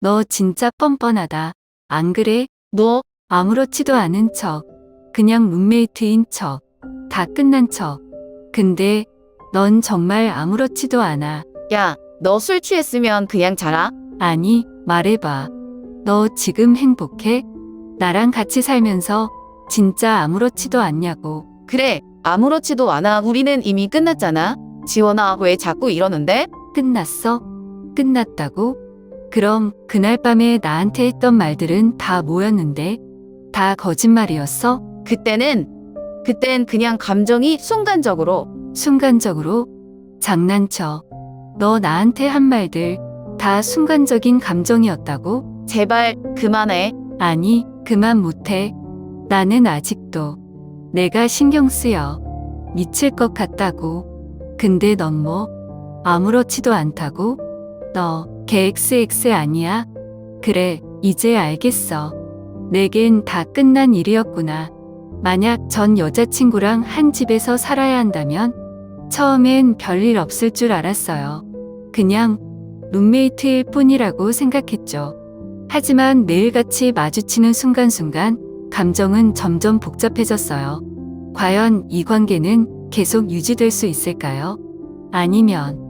너 진짜 뻔뻔하다. 안 그래? 너, 아무렇지도 않은 척. 그냥 룸메이트인 척. 다 끝난 척. 근데 넌 정말 아무렇지도 않아. 야, 너 술 취했으면 그냥 자라. 아니, 말해봐. 너 지금 행복해? 나랑 같이 살면서 진짜 아무렇지도 않냐고. 그래, 아무렇지도 않아. 우리는 이미 끝났잖아. 지원아, 왜 자꾸 이러는데? 끝났어? 끝났다고? 그럼 그날 밤에 나한테 했던 말들은 다 뭐였는데? 다 거짓말이었어? 그땐 그냥 감정이 순간적으로. 순간적으로? 장난쳐. 너 나한테 한 말들 다 순간적인 감정이었다고? 제발 그만해. 아니, 그만 못해. 나는 아직도 내가 신경 쓰여. 미칠 것 같다고. 근데 넌 뭐? 아무렇지도 않다고? 너 걔 XX 아니야? 그래, 이제 알겠어. 내겐 다 끝난 일이었구나. 만약 전 여자친구랑 한 집에서 살아야 한다면 처음엔 별일 없을 줄 알았어요. 그냥 룸메이트일 뿐이라고 생각했죠. 하지만 매일같이 마주치는 순간순간 감정은 점점 복잡해졌어요. 과연 이 관계는 계속 유지될 수 있을까요? 아니면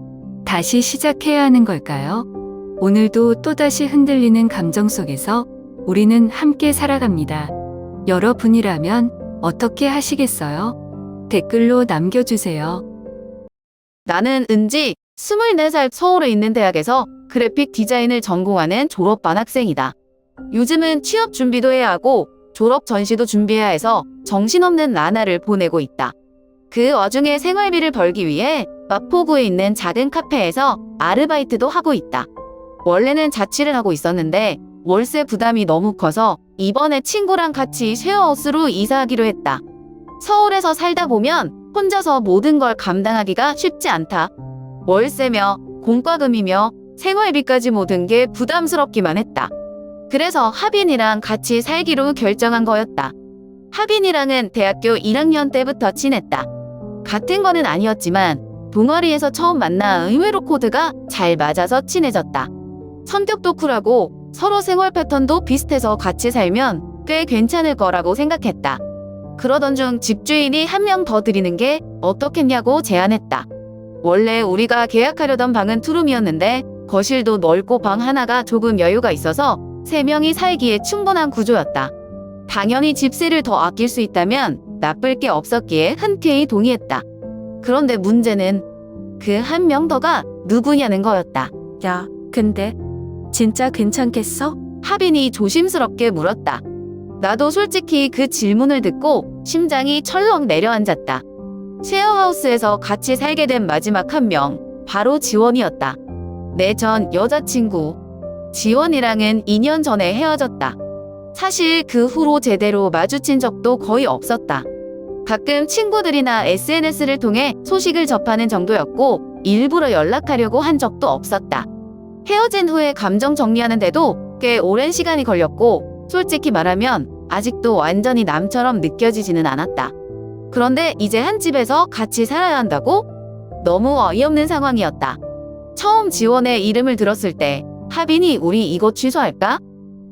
다시 시작해야 하는 걸까요? 오늘도 또다시 흔들리는 감정 속에서 우리는 함께 살아갑니다. 여러분이라면 어떻게 하시겠어요? 댓글로 남겨주세요. 나는 은지, 24살 서울에 있는 대학에서 그래픽 디자인을 전공하는 졸업반 학생이다. 요즘은 취업 준비도 해야 하고 졸업 전시도 준비해야 해서 정신없는 나날을 보내고 있다. 그 와중에 생활비를 벌기 위해 마포구에 있는 작은 카페에서 아르바이트도 하고 있다. 원래는 자취를 하고 있었는데 월세 부담이 너무 커서 이번에 친구랑 같이 쉐어하우스로 이사하기로 했다. 서울에서 살다 보면 혼자서 모든 걸 감당하기가 쉽지 않다. 월세며 공과금이며 생활비까지 모든 게 부담스럽기만 했다. 그래서 하빈이랑 같이 살기로 결정한 거였다. 하빈이랑은 대학교 1학년 때부터 친했다. 같은 거는 아니었지만 동아리에서 처음 만나 의외로 코드가 잘 맞아서 친해졌다. 성격도 쿨하고 서로 생활 패턴도 비슷해서 같이 살면 꽤 괜찮을 거라고 생각했다. 그러던 중 집주인이 한 명 더 드리는 게 어떻겠냐고 제안했다. 원래 우리가 계약하려던 방은 투룸이었는데 거실도 넓고 방 하나가 조금 여유가 있어서 3명이 살기에 충분한 구조였다. 당연히 집세를 더 아낄 수 있다면 나쁠 게 없었기에 흔쾌히 동의했다. 그런데 문제는 그 한 명 더가 누구냐는 거였다. 야, 근데 진짜 괜찮겠어? 하빈이 조심스럽게 물었다. 나도 솔직히 그 질문을 듣고 심장이 철렁 내려앉았다. 쉐어하우스에서 같이 살게 된 마지막 한 명, 바로 지원이었다. 내 전 여자친구. 지원이랑은 2년 전에 헤어졌다. 사실 그 후로 제대로 마주친 적도 거의 없었다. 가끔 친구들이나 SNS를 통해 소식을 접하는 정도였고 일부러 연락하려고 한 적도 없었다. 헤어진 후에 감정 정리하는데도 꽤 오랜 시간이 걸렸고 솔직히 말하면 아직도 완전히 남처럼 느껴지지는 않았다. 그런데 이제 한 집에서 같이 살아야 한다고? 너무 어이없는 상황이었다. 처음 지원의 이름을 들었을 때 하빈이 우리 이거 취소할까?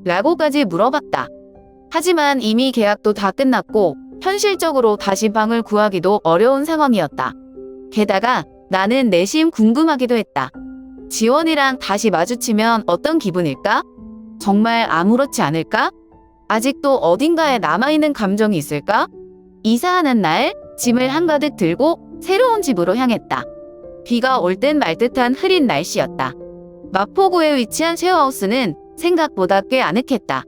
라고까지 물어봤다. 하지만 이미 계약도 다 끝났고 현실적으로 다시 방을 구하기도 어려운 상황이었다. 게다가 나는 내심 궁금하기도 했다. 지원이랑 다시 마주치면 어떤 기분일까? 정말 아무렇지 않을까? 아직도 어딘가에 남아있는 감정이 있을까? 이사하는 날 짐을 한가득 들고 새로운 집으로 향했다. 비가 올 듯 말 듯한 흐린 날씨였다. 마포구에 위치한 쉐어하우스는 생각보다 꽤 아늑했다.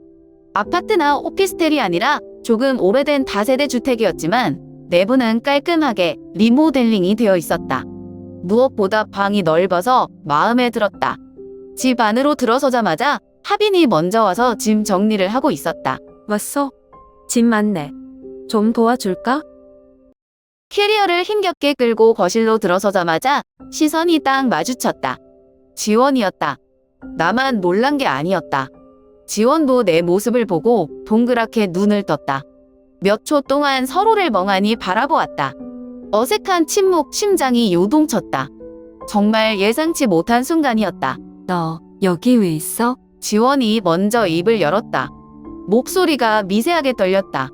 아파트나 오피스텔이 아니라 조금 오래된 다세대 주택이었지만 내부는 깔끔하게 리모델링이 되어 있었다. 무엇보다 방이 넓어서 마음에 들었다. 집 안으로 들어서자마자 하빈이 먼저 와서 짐 정리를 하고 있었다. 왔어? 짐 많네. 좀 도와줄까? 캐리어를 힘겹게 끌고 거실로 들어서자마자 시선이 딱 마주쳤다. 지원이었다. 나만 놀란 게 아니었다. 지원도 내 모습을 보고 동그랗게 눈을 떴다. 몇 초 동안 서로를 멍하니 바라보았다. 어색한 침묵, 심장이 요동쳤다. 정말 예상치 못한 순간이었다. 너 여기 왜 있어? 지원이 먼저 입을 열었다. 목소리가 미세하게 떨렸다.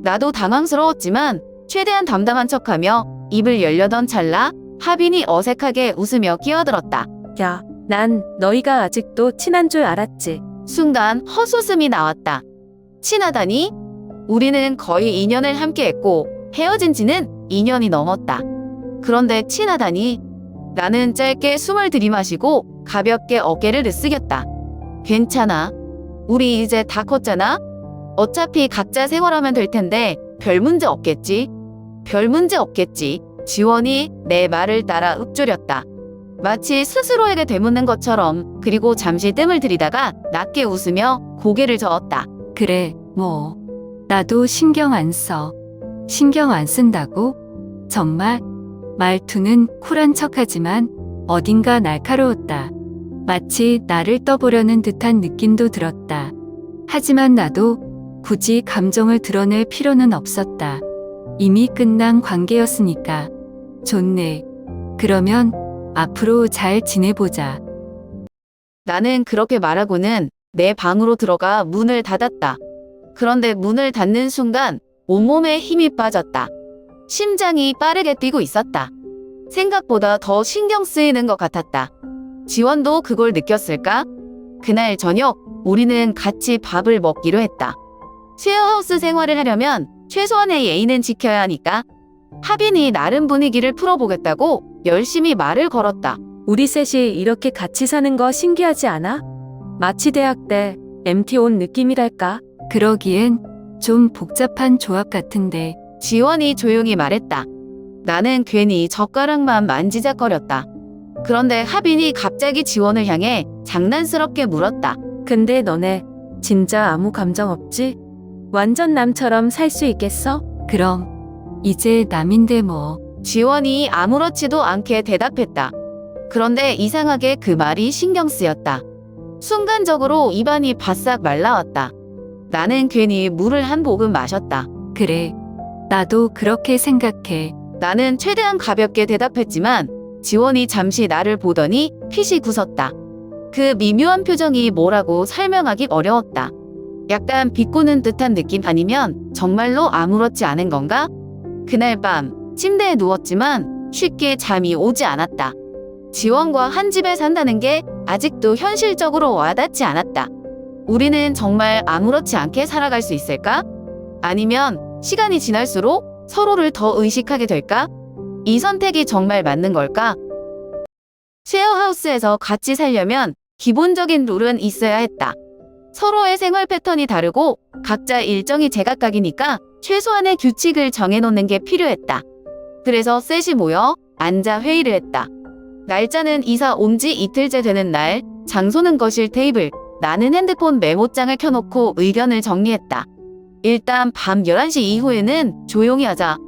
나도 당황스러웠지만 최대한 담담한 척하며 입을 열려던 찰나 하빈이 어색하게 웃으며 끼어들었다. 야, 난 너희가 아직도 친한 줄 알았지. 순간 헛웃음이 나왔다. 친하다니? 우리는 거의 2년을 함께했고 헤어진 지는 2년이 넘었다. 그런데 친하다니? 나는 짧게 숨을 들이마시고 가볍게 어깨를 으쓱였다. 괜찮아. 우리 이제 다 컸잖아? 어차피 각자 생활하면 될 텐데 별 문제 없겠지? 별 문제 없겠지. 지원이 내 말을 따라 읊조렸다. 마치 스스로에게 되묻는 것처럼. 그리고 잠시 뜸을 들이다가 낮게 웃으며 고개를 저었다. 그래, 뭐. 나도 신경 안 써. 신경 안 쓴다고? 정말? 말투는 쿨한 척하지만 어딘가 날카로웠다. 마치 나를 떠보려는 듯한 느낌도 들었다. 하지만 나도 굳이 감정을 드러낼 필요는 없었다. 이미 끝난 관계였으니까. 좋네. 그러면 앞으로 잘 지내보자. 나는 그렇게 말하고는 내 방으로 들어가 문을 닫았다. 그런데 문을 닫는 순간 온몸에 힘이 빠졌다. 심장이 빠르게 뛰고 있었다. 생각보다 더 신경 쓰이는 것 같았다. 지원도 그걸 느꼈을까? 그날 저녁 우리는 같이 밥을 먹기로 했다. 쉐어하우스 생활을 하려면 최소한의 예의는 지켜야 하니까. 하빈이 나름 분위기를 풀어보겠다고 열심히 말을 걸었다. 우리 셋이 이렇게 같이 사는 거 신기하지 않아? 마치 대학 때 MT 온 느낌이랄까? 그러기엔 좀 복잡한 조합 같은데. 지원이 조용히 말했다. 나는 괜히 젓가락만 만지작거렸다. 그런데 하빈이 갑자기 지원을 향해 장난스럽게 물었다. 근데 너네 진짜 아무 감정 없지? 완전 남처럼 살 수 있겠어? 그럼 이제 남인데 뭐. 지원이 아무렇지도 않게 대답했다. 그런데 이상하게 그 말이 신경 쓰였다. 순간적으로 입안이 바싹 말라왔다. 나는 괜히 물을 한 모금 마셨다. 그래. 나도 그렇게 생각해. 나는 최대한 가볍게 대답했지만 지원이 잠시 나를 보더니 피식 웃었다. 그 미묘한 표정이 뭐라고 설명하기 어려웠다. 약간 비꼬는 듯한 느낌 아니면 정말로 아무렇지 않은 건가? 그날 밤 침대에 누웠지만 쉽게 잠이 오지 않았다. 지원과 한 집에 산다는 게 아직도 현실적으로 와닿지 않았다. 우리는 정말 아무렇지 않게 살아갈 수 있을까? 아니면 시간이 지날수록 서로를 더 의식하게 될까? 이 선택이 정말 맞는 걸까? 쉐어하우스에서 같이 살려면 기본적인 룰은 있어야 했다. 서로의 생활 패턴이 다르고 각자 일정이 제각각이니까 최소한의 규칙을 정해놓는 게 필요했다. 그래서 셋이 모여 앉아 회의를 했다. 날짜는 이사 온 지 이틀째 되는 날, 장소는 거실 테이블. 나는 핸드폰 메모장을 켜놓고 의견을 정리했다. 일단 밤 11시 이후에는 조용히 하자.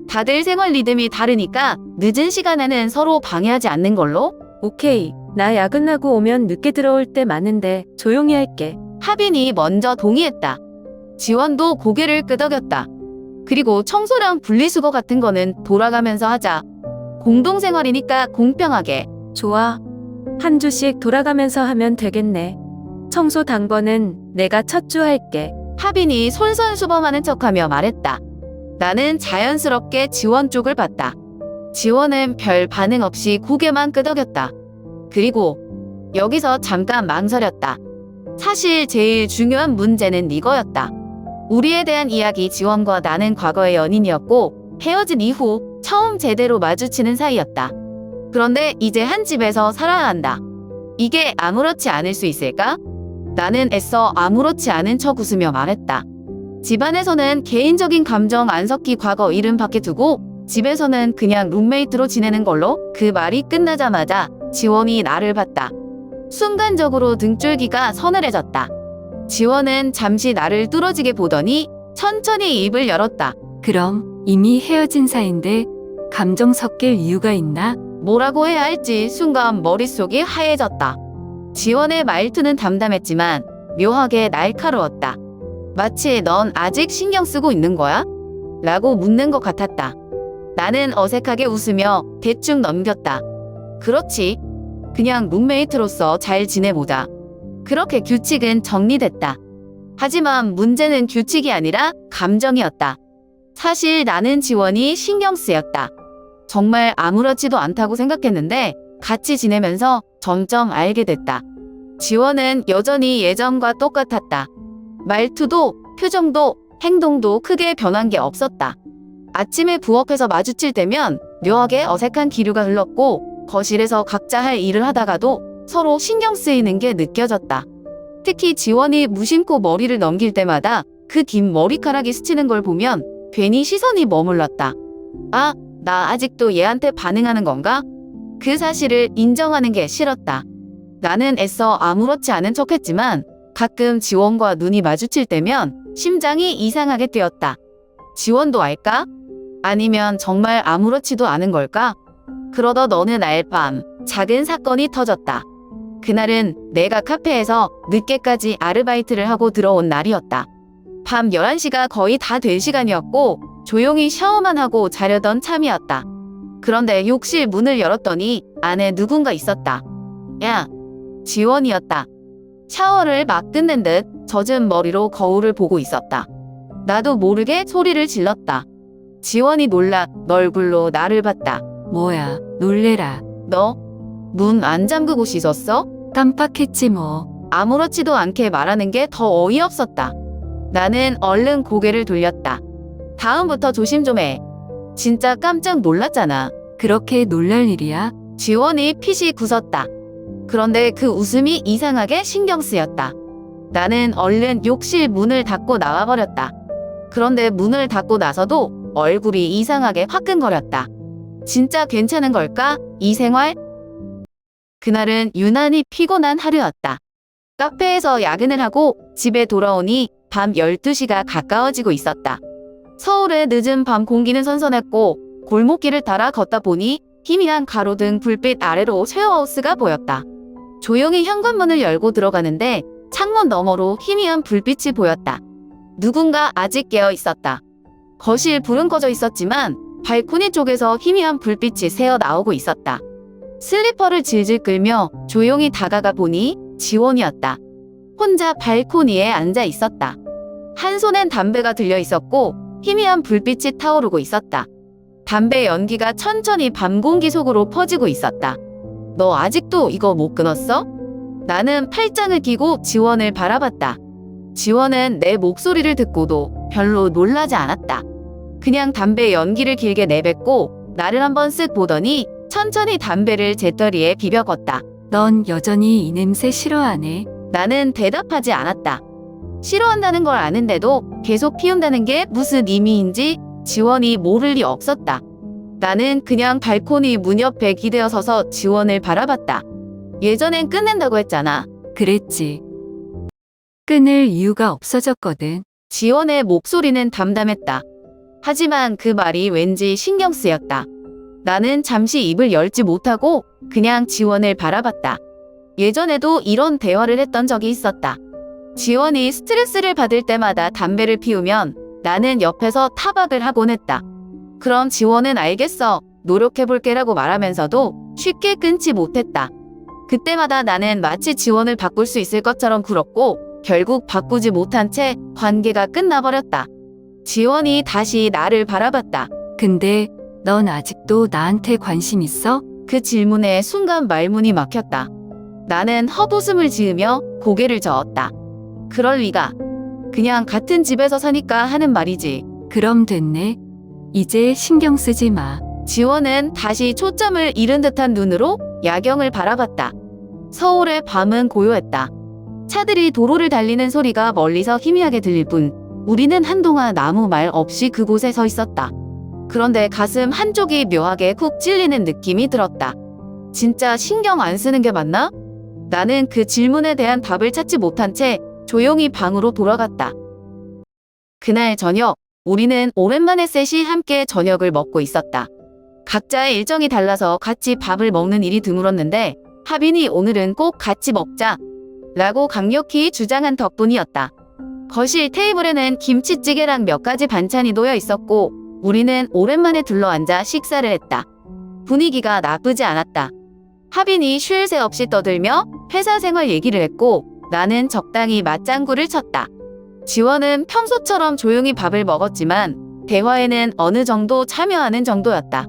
다들 생활 리듬이 다르니까 늦은 시간에는 서로 방해하지 않는 걸로. 오케이. 나 야근하고 오면 늦게 들어올 때 많은데 조용히 할게. 하빈이 먼저 동의했다. 지원도 고개를 끄덕였다. 그리고 청소랑 분리수거 같은 거는 돌아가면서 하자. 공동생활이니까 공평하게. 좋아. 한 주씩 돌아가면서 하면 되겠네. 청소 당번은 내가 첫 주 할게. 하빈이 솔선수범하는 척하며 말했다. 나는 자연스럽게 지원 쪽을 봤다. 지원은 별 반응 없이 고개만 끄덕였다. 그리고 여기서 잠깐 망설였다. 사실 제일 중요한 문제는 이거였다. 우리에 대한 이야기. 지원과 나는 과거의 연인이었고 헤어진 이후 처음 제대로 마주치는 사이였다. 그런데 이제 한 집에서 살아야 한다. 이게 아무렇지 않을 수 있을까? 나는 애써 아무렇지 않은 척 웃으며 말했다. 집안에서는 개인적인 감정 안 섞이 과거 일은 밖에 두고 집에서는 그냥 룸메이트로 지내는 걸로. 그 말이 끝나자마자 지원이 나를 봤다. 순간적으로 등줄기가 서늘해졌다. 지원은 잠시 나를 뚫어지게 보더니 천천히 입을 열었다. 그럼 이미 헤어진 사이인데 감정 섞일 이유가 있나? 뭐라고 해야 할지 순간 머릿속이 하얘졌다. 지원의 말투는 담담했지만 묘하게 날카로웠다. 마치 넌 아직 신경 쓰고 있는 거야? 라고 묻는 것 같았다. 나는 어색하게 웃으며 대충 넘겼다. 그렇지. 그냥 룸메이트로서 잘 지내보자. 그렇게 규칙은 정리됐다. 하지만 문제는 규칙이 아니라 감정이었다. 사실 나는 지원이 신경 쓰였다. 정말 아무렇지도 않다고 생각했는데 같이 지내면서 점점 알게 됐다. 지원은 여전히 예전과 똑같았다. 말투도, 표정도, 행동도 크게 변한 게 없었다. 아침에 부엌에서 마주칠 때면 묘하게 어색한 기류가 흘렀고, 거실에서 각자 할 일을 하다가도 서로 신경 쓰이는 게 느껴졌다. 특히 지원이 무심코 머리를 넘길 때마다 그 긴 머리카락이 스치는 걸 보면 괜히 시선이 머물렀다. 아, 나 아직도 얘한테 반응하는 건가? 그 사실을 인정하는 게 싫었다. 나는 애써 아무렇지 않은 척했지만 가끔 지원과 눈이 마주칠 때면 심장이 이상하게 뛰었다. 지원도 알까? 아니면 정말 아무렇지도 않은 걸까? 그러던 어느 날 밤, 작은 사건이 터졌다. 그날은 내가 카페에서 늦게까지 아르바이트를 하고 들어온 날이었다. 밤 11시가 거의 다 된 시간이었고 조용히 샤워만 하고 자려던 참이었다. 그런데 욕실 문을 열었더니 안에 누군가 있었다. 야, 지원이었다. 샤워를 막 끝낸 듯 젖은 머리로 거울을 보고 있었다. 나도 모르게 소리를 질렀다. 지원이 놀라 얼굴로 나를 봤다. 뭐야, 놀래라. 너 문 안 잠그고 씻었어? 깜빡했지 뭐. 아무렇지도 않게 말하는 게 더 어이없었다. 나는 얼른 고개를 돌렸다. 다음부터 조심 좀 해. 진짜 깜짝 놀랐잖아. 그렇게 놀랄 일이야? 지원이 핏이 굳었다. 그런데 그 웃음이 이상하게 신경 쓰였다. 나는 얼른 욕실 문을 닫고 나와버렸다. 그런데 문을 닫고 나서도 얼굴이 이상하게 화끈거렸다. 진짜 괜찮은 걸까? 이 생활? 그날은 유난히 피곤한 하루였다. 카페에서 야근을 하고 집에 돌아오니 밤 12시가 가까워지고 있었다. 서울의 늦은 밤 공기는 선선했고 골목길을 따라 걷다 보니 희미한 가로등 불빛 아래로 쉐어하우스가 보였다. 조용히 현관문을 열고 들어가는데 창문 너머로 희미한 불빛이 보였다. 누군가 아직 깨어 있었다. 거실 불은 꺼져 있었지만 발코니 쪽에서 희미한 불빛이 새어 나오고 있었다. 슬리퍼를 질질 끌며 조용히 다가가 보니 지원이었다. 혼자 발코니에 앉아 있었다. 한 손엔 담배가 들려 있었고 희미한 불빛이 타오르고 있었다. 담배 연기가 천천히 밤 공기 속으로 퍼지고 있었다. 너 아직도 이거 못 끊었어? 나는 팔짱을 끼고 지원을 바라봤다. 지원은 내 목소리를 듣고도 별로 놀라지 않았다. 그냥 담배 연기를 길게 내뱉고 나를 한번 쓱 보더니 천천히 담배를 재떨이에 비벼 껐다. 넌 여전히 이 냄새 싫어하네. 나는 대답하지 않았다. 싫어한다는 걸 아는데도 계속 피운다는 게 무슨 의미인지 지원이 모를 리 없었다. 나는 그냥 발코니 문 옆에 기대어 서서 지원을 바라봤다. 예전엔 끝낸다고 했잖아. 그랬지. 끊을 이유가 없어졌거든. 지원의 목소리는 담담했다. 하지만 그 말이 왠지 신경 쓰였다. 나는 잠시 입을 열지 못하고 그냥 지원을 바라봤다. 예전에도 이런 대화를 했던 적이 있었다. 지원이 스트레스를 받을 때마다 담배를 피우면 나는 옆에서 타박을 하곤 했다. 그럼 지원은 알겠어, 노력해볼게라고 말하면서도 쉽게 끊지 못했다. 그때마다 나는 마치 지원을 바꿀 수 있을 것처럼 굴었고 결국 바꾸지 못한 채 관계가 끝나버렸다. 지원이 다시 나를 바라봤다. 근데 넌 아직도 나한테 관심 있어? 그 질문에 순간 말문이 막혔다. 나는 헛웃음을 지으며 고개를 저었다. 그럴 리가. 그냥 같은 집에서 사니까 하는 말이지. 그럼 됐네. 이제 신경 쓰지 마. 지원은 다시 초점을 잃은 듯한 눈으로 야경을 바라봤다. 서울의 밤은 고요했다. 차들이 도로를 달리는 소리가 멀리서 희미하게 들릴 뿐 우리는 한동안 아무 말 없이 그곳에 서 있었다. 그런데 가슴 한쪽이 묘하게 쿡 찔리는 느낌이 들었다. 진짜 신경 안 쓰는 게 맞나? 나는 그 질문에 대한 답을 찾지 못한 채 조용히 방으로 돌아갔다. 그날 저녁, 우리는 오랜만에 셋이 함께 저녁을 먹고 있었다. 각자의 일정이 달라서 같이 밥을 먹는 일이 드물었는데 하빈이 오늘은 꼭 같이 먹자 라고 강력히 주장한 덕분이었다. 거실 테이블에는 김치찌개랑 몇 가지 반찬이 놓여 있었고 우리는 오랜만에 둘러앉아 식사를 했다. 분위기가 나쁘지 않았다. 하빈이 쉴 새 없이 떠들며 회사 생활 얘기를 했고 나는 적당히 맞장구를 쳤다. 지원은 평소처럼 조용히 밥을 먹었지만 대화에는 어느 정도 참여하는 정도였다.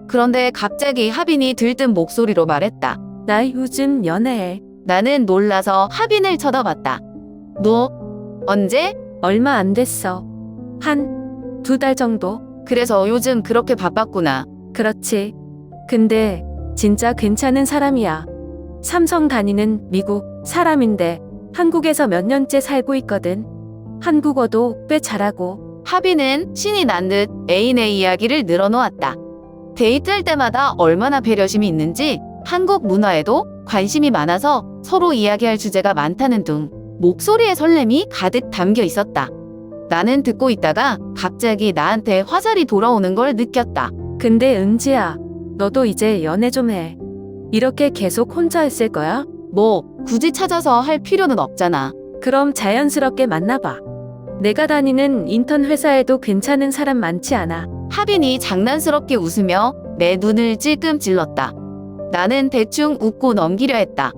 그런데 갑자기 하빈이 들뜬 목소리로 말했다. 나 요즘 연애해. 나는 놀라서 하빈을 쳐다봤다. 너 언제? 얼마 안 됐어. 한 두 달 정도? 그래서 요즘 그렇게 바빴구나. 그렇지. 근데 진짜 괜찮은 사람이야. 삼성 다니는 미국 사람인데 한국에서 몇 년째 살고 있거든. 한국어도 꽤 잘하고. 하빈은 신이 난 듯 애인의 이야기를 늘어놓았다. 데이트할 때마다 얼마나 배려심이 있는지 한국 문화에도 관심이 많아서 서로 이야기할 주제가 많다는 등 목소리에 설렘이 가득 담겨 있었다. 나는 듣고 있다가 갑자기 나한테 화살이 돌아오는 걸 느꼈다. 근데 은지야, 너도 이제 연애 좀 해. 이렇게 계속 혼자 있을 거야? 뭐 굳이 찾아서 할 필요는 없잖아. 그럼 자연스럽게 만나봐. 내가 다니는 인턴 회사에도 괜찮은 사람 많지 않아. 하빈이 장난스럽게 웃으며 내 눈을 찔끔 찔렀다. 나는 대충 웃고 넘기려 했다.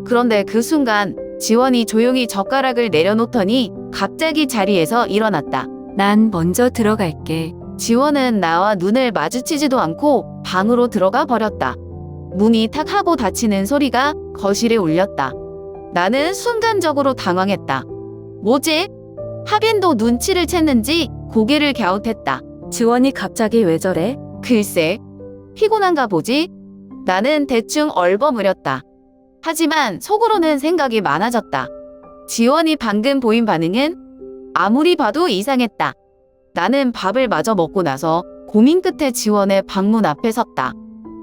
그런데 그 순간 지원이 조용히 젓가락을 내려놓더니 갑자기 자리에서 일어났다. 난 먼저 들어갈게. 지원은 나와 눈을 마주치지도 않고 방으로 들어가 버렸다. 문이 탁 하고 닫히는 소리가 거실에 울렸다. 나는 순간적으로 당황했다. 뭐지? 하빈도 눈치를 챘는지 고개를 갸웃했다. 지원이 갑자기 왜 저래? 글쎄, 피곤한가 보지? 나는 대충 얼버무렸다. 하지만 속으로는 생각이 많아졌다. 지원이 방금 보인 반응은 아무리 봐도 이상했다. 나는 밥을 마저 먹고 나서 고민 끝에 지원의 방문 앞에 섰다.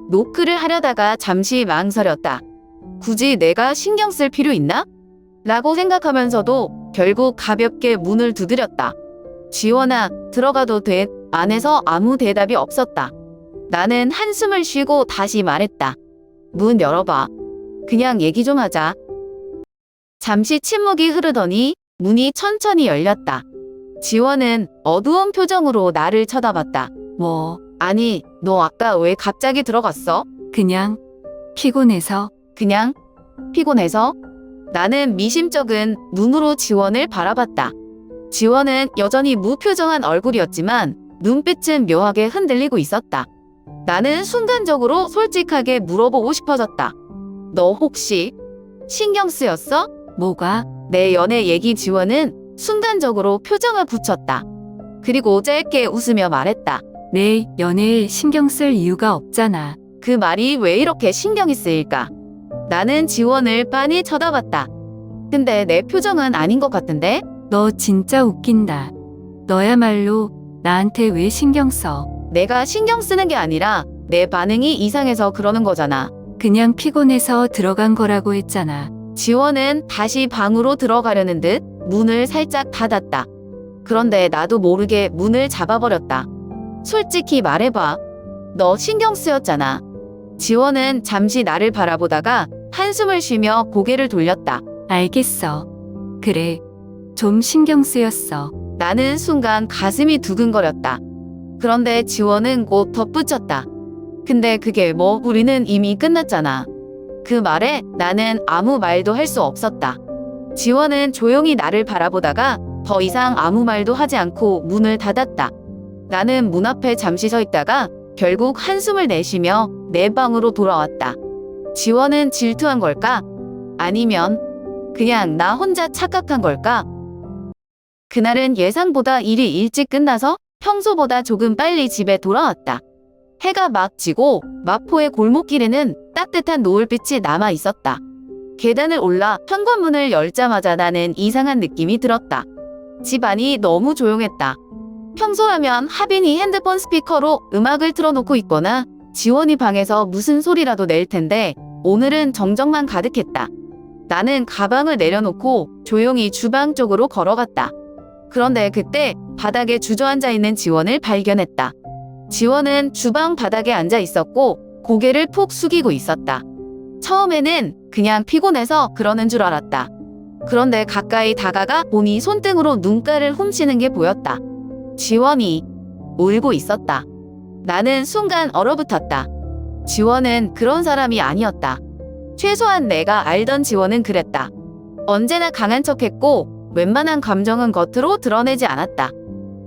노크를 하려다가 잠시 망설였다. 굳이 내가 신경 쓸 필요 있나? 라고 생각하면서도 결국 가볍게 문을 두드렸다. 지원아, 들어가도 돼. 안에서 아무 대답이 없었다. 나는 한숨을 쉬고 다시 말했다. 문 열어봐. 그냥 얘기 좀 하자. 잠시 침묵이 흐르더니 문이 천천히 열렸다. 지원은 어두운 표정으로 나를 쳐다봤다. 뭐, 아니, 너 아까 왜 갑자기 들어갔어? 그냥 피곤해서. 그냥 피곤해서? 나는 미심쩍은 눈으로 지원을 바라봤다. 지원은 여전히 무표정한 얼굴이었지만 눈빛은 묘하게 흔들리고 있었다. 나는 순간적으로 솔직하게 물어보고 싶어졌다. 너 혹시 신경 쓰였어? 뭐가? 내 연애 얘기. 지원은 순간적으로 표정을 굳혔다. 그리고 짧게 웃으며 말했다. 내 연애에 신경 쓸 이유가 없잖아. 그 말이 왜 이렇게 신경이 쓰일까? 나는 지원을 빤히 쳐다봤다. 근데 내 표정은 아닌 것 같은데? 너 진짜 웃긴다. 너야말로 나한테 왜 신경 써? 내가 신경 쓰는 게 아니라 내 반응이 이상해서 그러는 거잖아. 그냥 피곤해서 들어간 거라고 했잖아. 지원은 다시 방으로 들어가려는 듯 문을 살짝 닫았다. 그런데 나도 모르게 문을 잡아버렸다. 솔직히 말해봐. 너 신경 쓰였잖아. 지원은 잠시 나를 바라보다가 한숨을 쉬며 고개를 돌렸다. 알겠어. 그래. 좀 신경 쓰였어. 나는 순간 가슴이 두근거렸다. 그런데 지원은 곧 덧붙였다. 근데 그게 뭐, 우리는 이미 끝났잖아. 그 말에 나는 아무 말도 할 수 없었다. 지원은 조용히 나를 바라보다가 더 이상 아무 말도 하지 않고 문을 닫았다. 나는 문 앞에 잠시 서 있다가 결국 한숨을 내쉬며 내 방으로 돌아왔다. 지원은 질투한 걸까? 아니면 그냥 나 혼자 착각한 걸까? 그날은 예상보다 일이 일찍 끝나서 평소보다 조금 빨리 집에 돌아왔다. 해가 막 지고 마포의 골목길에는 따뜻한 노을빛이 남아 있었다. 계단을 올라 현관문을 열자마자 나는 이상한 느낌이 들었다. 집안이 너무 조용했다. 평소라면 하빈이 핸드폰 스피커로 음악을 틀어놓고 있거나 지원이 방에서 무슨 소리라도 낼 텐데 오늘은 정적만 가득했다. 나는 가방을 내려놓고 조용히 주방 쪽으로 걸어갔다. 그런데 그때 바닥에 주저앉아 있는 지원을 발견했다. 지원은 주방 바닥에 앉아 있었고 고개를 푹 숙이고 있었다. 처음에는 그냥 피곤해서 그러는 줄 알았다. 그런데 가까이 다가가 보니 손등으로 눈가를 훔치는 게 보였다. 지원이 울고 있었다. 나는 순간 얼어붙었다. 지원은 그런 사람이 아니었다. 최소한 내가 알던 지원은 그랬다. 언제나 강한 척했고 웬만한 감정은 겉으로 드러내지 않았다.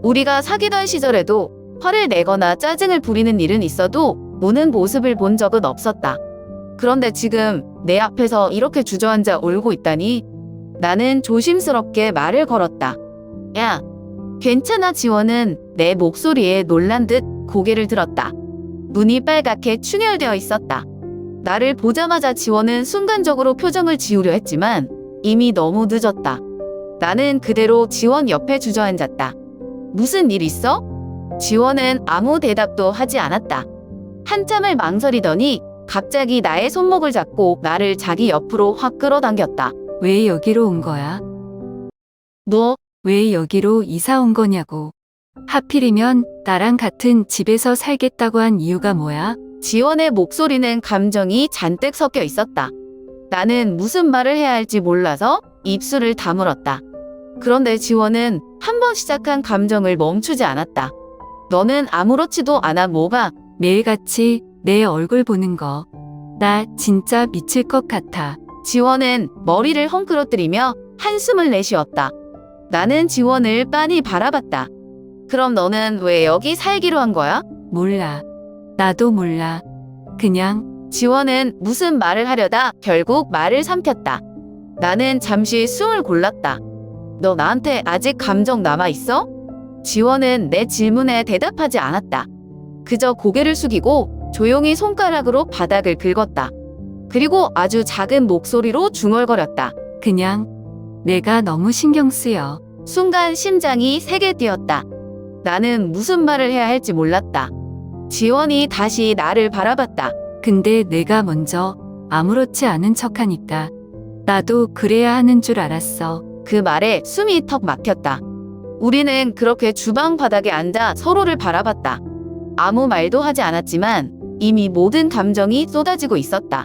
우리가 사귀던 시절에도 화를 내거나 짜증을 부리는 일은 있어도 우는 모습을 본 적은 없었다. 그런데 지금 내 앞에서 이렇게 주저앉아 울고 있다니 나는 조심스럽게 말을 걸었다. 야, 괜찮아. 지원은 내 목소리에 놀란 듯 고개를 들었다. 눈이 빨갛게 충혈되어 있었다. 나를 보자마자 지원은 순간적으로 표정을 지우려 했지만 이미 너무 늦었다. 나는 그대로 지원 옆에 주저앉았다. 무슨 일 있어? 지원은 아무 대답도 하지 않았다. 한참을 망설이더니 갑자기 나의 손목을 잡고 나를 자기 옆으로 확 끌어당겼다. 왜 여기로 온 거야? 너, 왜 여기로 이사 온 거냐고. 하필이면 나랑 같은 집에서 살겠다고 한 이유가 뭐야? 지원의 목소리는 감정이 잔뜩 섞여 있었다. 나는 무슨 말을 해야 할지 몰라서 입술을 다물었다. 그런데 지원은 한 번 시작한 감정을 멈추지 않았다. 너는 아무렇지도 않아. 뭐가? 매일같이 내 얼굴 보는 거. 나 진짜 미칠 것 같아. 지원은 머리를 헝클어뜨리며 한숨을 내쉬었다. 나는 지원을 빤히 바라봤다. 그럼 너는 왜 여기 살기로 한 거야? 몰라. 나도 몰라. 그냥 지원은 무슨 말을 하려다 결국 말을 삼켰다. 나는 잠시 숨을 골랐다. 너 나한테 아직 감정 남아있어? 지원은 내 질문에 대답하지 않았다. 그저 고개를 숙이고 조용히 손가락으로 바닥을 긁었다. 그리고 아주 작은 목소리로 중얼거렸다. 그냥 내가 너무 신경 쓰여. 순간 심장이 세게 뛰었다. 나는 무슨 말을 해야 할지 몰랐다. 지원이 다시 나를 바라봤다. 근데 내가 먼저 아무렇지 않은 척하니까 나도 그래야 하는 줄 알았어. 그 말에 숨이 턱 막혔다. 우리는 그렇게 주방 바닥에 앉아 서로를 바라봤다. 아무 말도 하지 않았지만 이미 모든 감정이 쏟아지고 있었다.